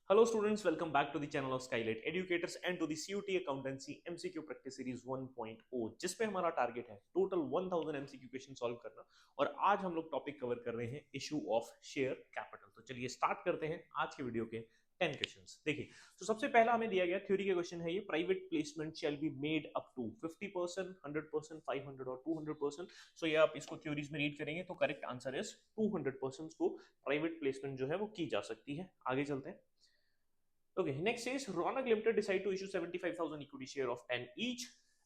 Hello students, welcome back to the channel of Skylight Educators and to the CUT Accountancy MCQ Practice Series 1.0 जिसपे हमारा target है total 1000 MCQ question solve करना। और आज हम लोग टॉपिक कवर कर रहे हैं इशू ऑफ शेयर कैपिटल। तो चलिए स्टार्ट करते हैं आज के वीडियो के 10 क्वेश्चंस। देखिए, तो सबसे पहला हमें दिया गया थ्योरी के क्वेश्चन है ये, private placement shall be made up to 50%, 100%, 500 और 200%। सो ये आप इसको थ्योरीज में रीड करेंगे तो करेक्ट आंसर इज 200% को प्राइवेट प्लेसमेंट जो है वो की जा सकती है। आगे चलते हैं। Okay, next is Ronak Limited decide to issue 75,000 equity share of 10 each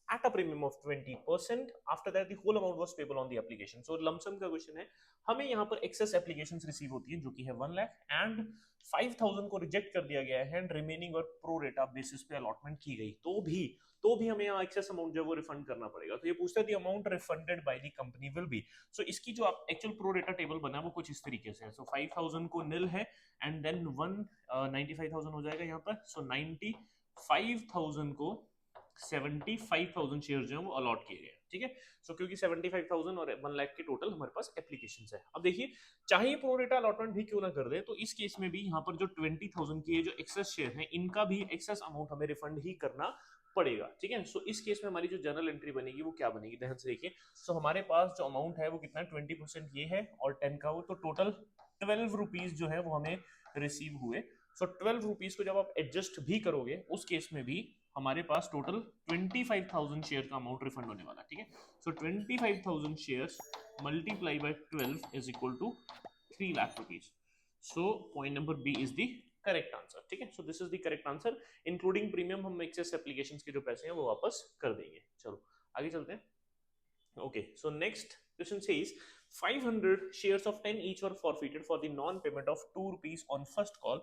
at a premium of 20%. After that, the whole amount was payable on the application. So lump sum का क्वेश्चन है, हमें यहाँ पर excess applications रिसीव होती है जो कि है 1 लाख एंड 5,000 को रिजेक्ट कर दिया गया है एंड रिमेनिंग और प्रो रेटा बेसिस पे अलॉटमेंट की गई तो भी हमें यहाँ एक्सेस अमाउंट जो है वो रिफंड करना पड़ेगा। तो ये पूछता है the amount refunded by the company will be. So इसकी जो आप एक्चुअल प्रो रेटा टेबल बना है वो कुछ इस तरीके से है। सो 5,000 को निल है एंड देन 95,000 हो जाएगा यहाँ पर। सो 95,000 को 75,000 शेयर जो है वो अलॉट किए गए। ठीक है, सो क्योंकि 75,000 और 1 लाख के टोटल हमारे पास एप्लीकेशंस है। अब देखिए, चाहे प्रो रेटा अलॉटमेंट भी क्यों ना कर दे, तो इस केस में भी यहाँ पर जो 20,000 की जो एक्सेस शेयर है इनका भी एक्सेस अमाउंट हमें रिफंड ही करना पड़ेगा। ठीक है, सो इस केस में हमारी जो जनरल एंट्री बनेगी वो क्या बनेगी, ध्यान से देखिए। सो हमारे पास जो अमाउंट है वो कितना है, 20% ये है और 10 का वो, तो टोटल 12 रुपीज जो है वो हमें रिसीव हुए। सो 12 रुपीज को जब आप एडजस्ट भी करोगे उस केस में भी हमारे पास टोटल 25,000 शेयर का अमाउंट रिफंड होने वाला। ठीक है, so 25,000 shares multiply by 12 is equal to 3 lakh rupees. So point number B is the correct answer. ठीक है, so this is the correct answer. Including premium हम एक्सेस एप्लीकेशंस के जो पैसे हैं वो वापस कर देंगे। चलो आगे चलते हैं। Okay, so next question says 500 shares of 10 each were forfeited for the non-payment of 2 rupees on first call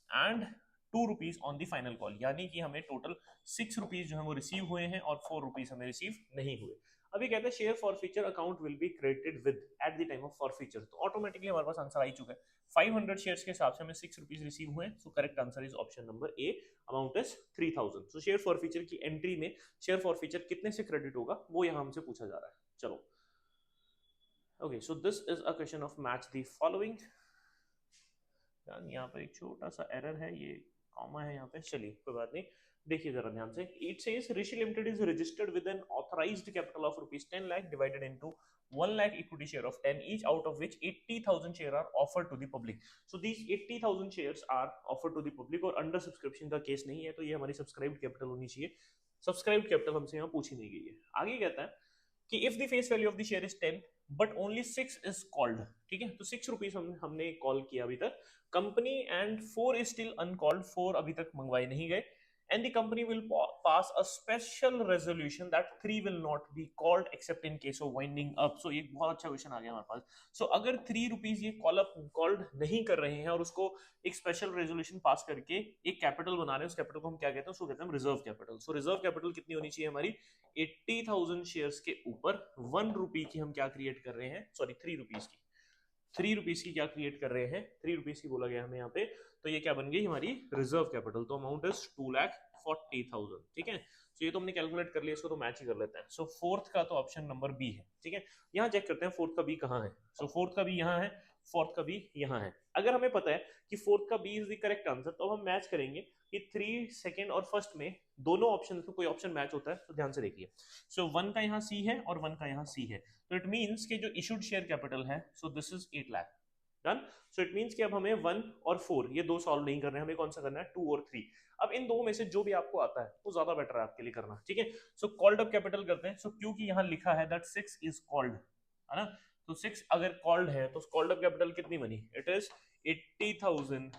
and 2 rupees on the final call। यानी कि हमें टोटल 6 रुपीज जो है वो रिसीव हुए हैं और 4 रुपीज हमें रिसीव नहीं हुए। अभी कहते हैं share forfeiture account will be credited with at the time of forfeiture. तो ऑटोमेटिकली हमारे पास आंसर आ ही चुका है। 500 शेयर्स के हिसाब से हमें 6 रुपीज रिसीव हुए। So correct answer is option number A, amount is 3,000। So share forfeiture की एंट्री में शेयर फॉरफीचर कितने से क्रेडिट होगा वो यहाँ हमसे पूछा जा रहा है। चलो, okay, so this is a question of match the following. यहाँ पर एक छोटा सा एरर है, ये कॉमा है यहाँ पे, चलिए कोई बात नहीं। देखिए जरा ध्यान से, it says Rishi limited is registered with N authorised capital of rupees 10 lakh divided into 1 lakh equity share of 10 each, out of which 80,000 share are offered to the public. So these 80,000 shares are offered to the public और under subscription का case नहीं है, तो ये हमारी subscribed capital होनी चाहिए। Subscribed capital हमसे यहाँ पूछी नहीं गई है। आगे कहता है कि if the face value of the share is 10 but only 6 is called. ठीक है, तो 6 रुपीज हमने कॉल किया अभी तक company and 4 is still uncalled, 4 अभी तक मंगवाए नहीं गए and the company will pass a special resolution that 3 will not be called except in case of winding up। so ये बहुत अच्छा क्वेश्चन आ गया हमारे पास। so अगर 3 रुपीज ये कॉल्ड नहीं कर रहे हैं और उसको एक स्पेशल रेजोल्यूशन पास करके एक कैपिटल बना रहे हैं, उस कैपिटल को हम क्या कहते हैं, उसको कहते हैं रिजर्व कैपिटल। सो रिजर्व कैपिटल कितनी होनी चाहिए हमारी, 80,000 शेयर्स के ऊपर 1 रुपी की हम क्या क्रिएट कर रहे हैं, सॉरी 3 रुपीज की, 3 रुपीज की क्या क्रिएट कर रहे हैं, 3 रुपीज की बोला गया हमें यहाँ पे। तो ये क्या बन गई हमारी रिजर्व कैपिटल। तो अमाउंट इज 2,40,000। ठीक है, तो ये तो हमने कैलकुलेट कर लिया, इसको तो मैच ही कर लेते हैं। सो फोर्थ का तो ऑप्शन नंबर बी है। ठीक है, यहाँ चेक करते हैं फोर्थ का बी कहाँ है। सो फोर्थ का बी यहाँ है, फोर्थ का बी यहाँ है। अगर हमें पता है कि फोर्थ का B is the correct answer तो हम मैच करेंगे कि 3 सेकेंड और फर्स्ट में दोनों ऑप्शन में कोई ऑप्शन मैच होता है। तो ध्यान से देखिए, सो 1 का यहाँ सी है और 1 का यहाँ सी है, तो इट मींस कि जो इशूड शेयर कैपिटल है, so this is 8 lakh. Done. So it means कि अब हमें 1 और 4 ये दो सॉल्व नहीं कर रहे हैं, हमें कौन सा करना है, 2 और 3। अब इन दो में से जो भी आपको आता है वो ज्यादा बेटर है आपके लिए करना। ठीक है, सो कॉल्ड अप कैपिटल करते हैं। सो क्योंकि यहाँ लिखा है दैट 6 इज कॉल्ड, है ना, तो 6 अगर कॉल्ड है तो कॉल्ड अप कैपिटल कितनी बनी, it is 80,000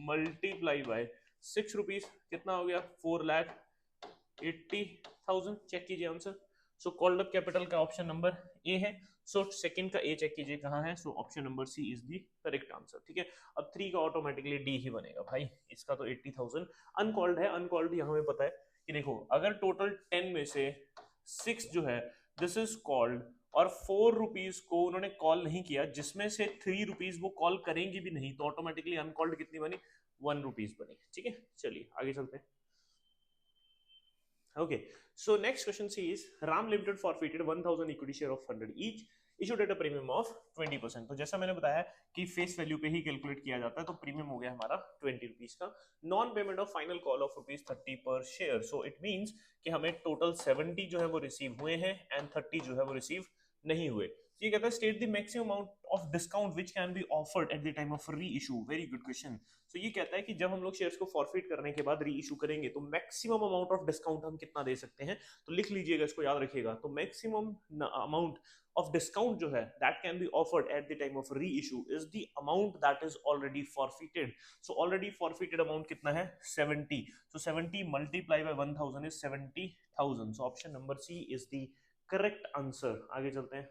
multiply by 6 rupees, कितना हो गया, 4,80,000। चेक कीजिए answer. So called up capital का ऑप्शन नंबर ए है। सो सेकंड का ए चेक कीजिए कहाँ है, so option number C is the correct answer. ठीक है, अब 3 का ऑटोमेटिकली डी ही बनेगा भाई, इसका तो 80,000 अनकॉल्ड है। अनकॉल्ड यहाँ हमें पता है कि देखो अगर टोटल 10 में से 6 जो है दिस इज कॉल्ड और 4 रुपीज को उन्होंने कॉल नहीं किया, जिसमें से 3 रुपीज वो कॉल करेंगी भी नहीं, तो ऑटोमेटिकली अनकॉल्ड कितनी बनी, 1 रुपीज बनी। ठीक है, चलिए आगे चलते हैं। Okay, so next question says Ram Limited forfeited 1,000 equity share of 100 each issued at a premium of 20%। तो जैसा मैंने बताया कि फेस वैल्यू पे ही कैलकुलेट किया जाता है, तो प्रीमियम हो गया हमारा 20 रुपीज का। Non payment of final call of ₹30 पर शेयर, सो इट मींस कि हमें टोटल 70 जो है वो रिसीव हुए हैं एंड 30 जो है वो रिसीव नहीं हुए। तो ये कहता है state the maximum amount of discount which can be offered at the time of री इशू। Very good question. तो ये कहता है कि जब हम लोग शेयर्स को फॉरफिट करने के बाद री इशू करेंगे तो मैक्सिमम अमाउंट ऑफ डिस्काउंट हम कितना दे सकते हैं। तो लिख लीजिएगा, इसको याद रखिएगा। तो मैक्सिमम अमाउंट of discount जो है that can be offered at the time of reissue is the amount that is already forfeited. So already forfeited amount कितना है 70. So 70 multiply by 1000 is 70,000. So option number C is the correct answer. आगे चलते हैं।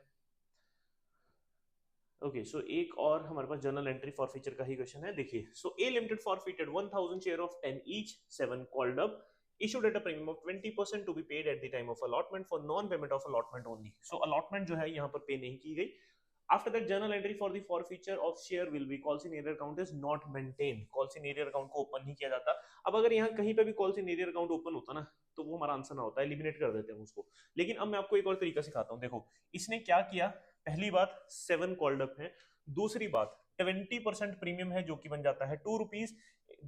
Okay सो एक और हमारे पास journal entry forfeiture का ही question है। देखिए, सो ए limited फॉरफीटेड 1000 share of 10 each, 7 called up, issued at a premium of 20% to be paid at the time of allotment for non-payment of allotment only. So allotment जो है यहाँ पर पे नहीं की गई। After that, journal entry for the forfeiture of share will be call in area account is not maintained. Call in area account को open नहीं किया जाता। अब अगर यहाँ कहीं पे भी call in arrear account open होता ना, तो वो हमारा आंसर ना होता, एलिमिनेट कर देते हैं उसको। लेकिन अब मैं आपको एक और तरीका सिखाता हूँ। देखो, इसने क्या किया, पहली बात 7 कॉल्ड अप है, दूसरी बात 20% प्रीमियम है जो कि बन जाता है ₹2।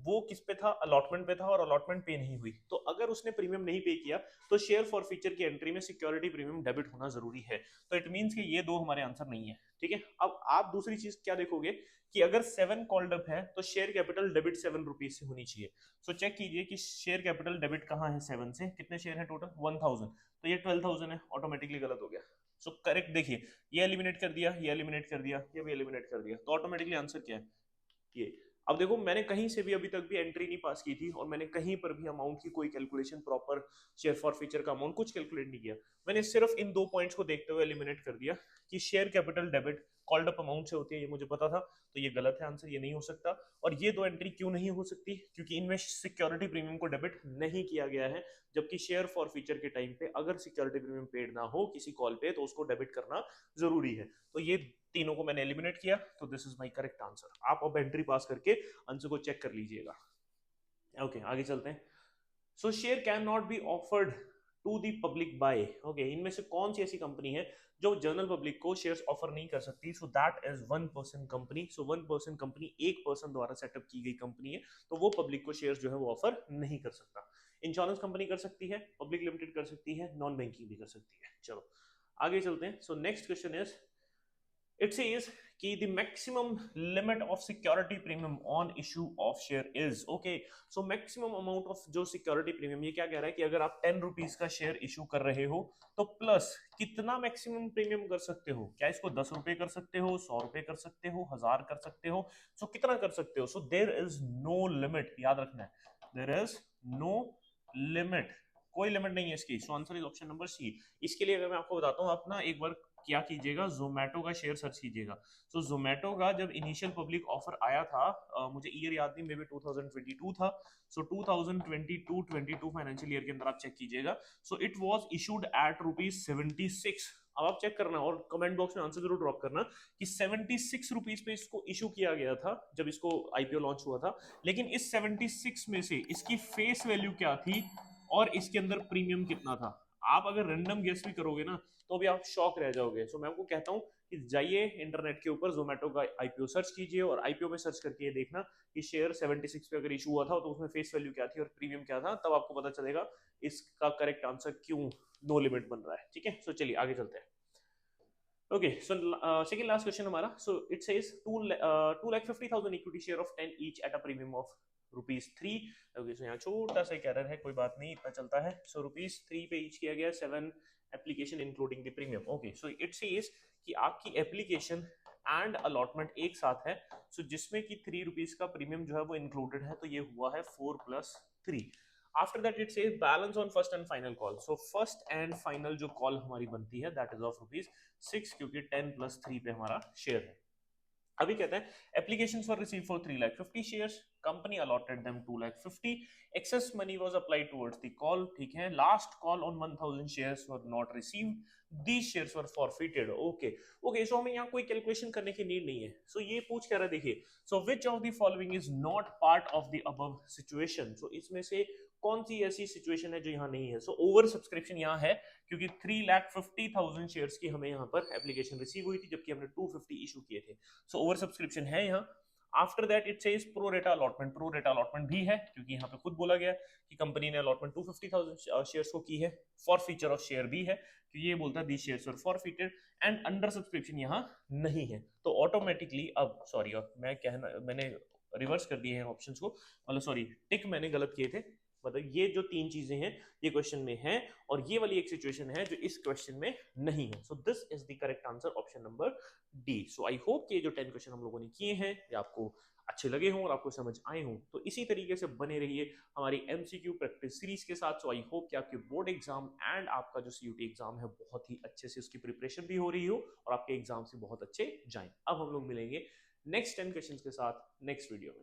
वो किस पे था, अलॉटमेंट पे था, और अलॉटमेंट पे नहीं हुई। तो अगर उसने प्रीमियम नहीं पे किया तो शेयर फॉर फीचर की एंट्री में सिक्योरिटी प्रीमियम डेबिट होना जरूरी है। तो इट मींस कि ये दो हमारे आंसर नहीं है। ठीक है, अब आप दूसरी चीज क्या देखोगे कि अगर 7 कॉल्ड अप है तो शेयर कैपिटल डेबिट 7 रुपीज से होनी चाहिए। सो चेक कीजिए कि शेयर कैपिटल डेबिट कहाँ है 7 से, कितने शेयर है टोटल 1000, तो ये 12000 है, ऑटोमेटिकली गलत हो गया। सो करेक्ट देखिए, ये एलिमिनेट कर दिया, ये एलिमिनेट कर दिया, ये भी एलिमिनेट कर दिया, तो ऑटोमेटिकली आंसर क्या है ये। अब देखो, मैंने कहीं से भी अभी तक भी एंट्री नहीं पास की थी और मैंने कहीं पर भी अमाउंट की कोई calculation proper share for feature का अमाउंट कुछ कैलकुलेट नहीं किया। मैंने सिर्फ इन दो पॉइंट्स को देखते हुए एलिमिनेट कर दिया कि share capital debit called up amount से होती है, ये मुझे पता था, तो ये गलत है आंसर, ये नहीं हो सकता। और ये दो एंट्री क्यों नहीं हो सकती, क्योंकि इनमें सिक्योरिटी प्रीमियम को डेबिट नहीं किया गया है, जबकि शेयर फॉर फीचर के टाइम पे अगर सिक्योरिटी प्रीमियम पेड ना हो किसी कॉल पे तो उसको डेबिट करना जरूरी है। तो ये तीनों को मैंने एलिमिनेट किया, तो this is my correct answer. आप अब एंट्री पास करके आंसर को चेक कर लीजिएगा। ओके आगे चलते हैं। So share can not be offered to the public by. Okay, इनमें से कौन सी ऐसी कंपनी है जो जनरल पब्लिक को शेयर्स ऑफर नहीं कर सकती। So that is 1% company. So 1% company एक पर्सन द्वारा सेटअप की गई कंपनी है, तो वो पब्लिक को शेयर्स जो है वो ऑफर नहीं कर सकता। इंश्योरेंस कंपनी कर सकती है, पब्लिक लिमिटेड कर सकती है, नॉन बैंकिंग भी कर सकती है। चलो आगे चलते हैं। So next question is, it says कि the maximum limit of security premium on issue of share is okay. So maximum amount of जो security premium, ये क्या कह रहा है कि अगर आप 10 रुपीज का शेयर इशू कर रहे हो तो प्लस कितना मैक्सिमम प्रीमियम कर सकते हो। क्या इसको 10 रुपए कर सकते हो, 100 रुपए कर सकते हो, 1000 कर सकते हो, सो कितना कर सकते हो। So there is no limit, याद रखना है, देयर इज नो लिमिट, कोई लिमिट नहीं है इसकी। So answer is option number C. इसके लिए अगर मैं आपको बताता हूँ, आप ना एक बार क्या कीजिएगा, जोमेटो का शेयर सर्च कीजिएगा। सो जोमेटो का जब इनिशियल पब्लिक ऑफर आया था, मुझे ईयर याद नहीं, मे बी 2022 था। सो 2022 फाइनेंशियल ईयर के अंदर आप चेक कीजिएगा। So it was issued at ₹76। अब आप चेक करना और कमेंट बॉक्स में आंसर जरूर ड्रॉप करना कि 76 रुपीज पे इसको इशू किया गया था जब इसको आईपीओ लॉन्च हुआ था। लेकिन इस 76 में से इसकी फेस वैल्यू क्या थी और इसके अंदर प्रीमियम कितना था। आप अगर रैंडम गेस भी करोगे ना तो भी आप शॉक रह जाओगे। सो मैं आपको कहता हूं कि जाइए इंटरनेट के ऊपर जोमेटो का आईपीओ सर्च कीजिए और आईपीओ में सर्च करके ये देखना कि शेयर 76 पे अगर इशू हुआ था तो उसमें फेस वैल्यू क्या थी और प्रीमियम क्या था, तब आपको पता चलेगा इसका करेक्ट आंसर क्यों नो लिमिट बन रहा है। ठीक है, सो चलिए आगे चलते हैं। Okay so second last question हमारा। So it says 2,50,000 equity share of 10 each at a premium of ₹3। Okay so यहाँ छोटा सा एरर है, कोई बात नहीं, इतना चलता है। सो ₹3 पे ईच किया गया, 7 application including the premium. Okay so it says कि आपकी एप्लीकेशन एंड अलॉटमेंट एक साथ है, सो जिसमें कि ₹3 का प्रीमियम जो है वो इंक्लूडेड है, तो ये हुआ है 4 + 3। After that it says balance on first and final call. So first and final जो कॉल हमारी बनती है दैट इज ऑफ ₹6, क्योंकि 10 + 3 पे हमारा शेयर है। अभी कहते हैं application for receive for 3,50,000 shares, company allotted them 2,50,000, excess money was applied towards the call, ठीक है, last call on 1000 shares were not received, these shares were forfeited. Okay, so हमें यहाँ कोई कैलकुलेशन करने की नीड नहीं है. So ये पूछ कह रहा है, देखिए, so which of the following is not part of the above situation? So इसमें से कौन सी ऐसी सिचुएशन है जो यहाँ नहीं है? So ओवर सब्सक्रिप्शन यहाँ है क्योंकि 3,50,000 शेयर्स की हमें यहाँ पर एप्लीकेशन रिसीव हुई थी जबकि हमने 250 इशू किए थे. सो ओवर सब्सक्रिप्शन है यहाँ. After that it says pro रेटा अलॉटमेंट. प्रो रेटा अलॉटमेंट भी है क्योंकि यहाँ पे खुद बोला गया कि कंपनी ने अलॉटमेंट 250,000 शेयर्स को की है. फॉर फीचर ऑफ शेयर भी है कि ये बोलता है दी shares were forfeited, and under subscription यहाँ नहीं है. तो ऑटोमेटिकली अब सॉरी, मैंने रिवर्स कर दिए हैं ऑप्शंस को, मतलब सॉरी टिक मैंने गलत किए थे. मतलब ये जो तीन चीजें हैं ये क्वेश्चन में है और ये वाली एक सिचुएशन है जो इस क्वेश्चन में नहीं है. So this is the correct answer, option number D. So I hope कि ये जो 10 क्वेश्चन हम लोगों ने किए हैं ये आपको अच्छे लगे हों और आपको समझ आए हों. तो इसी तरीके से बने रहिए हमारी एमसीक्यू प्रैक्टिस सीरीज के साथ. सो आई होप कि आपके बोर्ड एग्जाम एंड आपका जो सीयूटी एग्जाम है बहुत ही अच्छे से उसकी प्रिपरेशन भी हो रही हो और आपके एग्जाम से बहुत अच्छे जाएं. अब हम लोग मिलेंगे नेक्स्ट 10 क्वेश्चंस के साथ नेक्स्ट वीडियो में.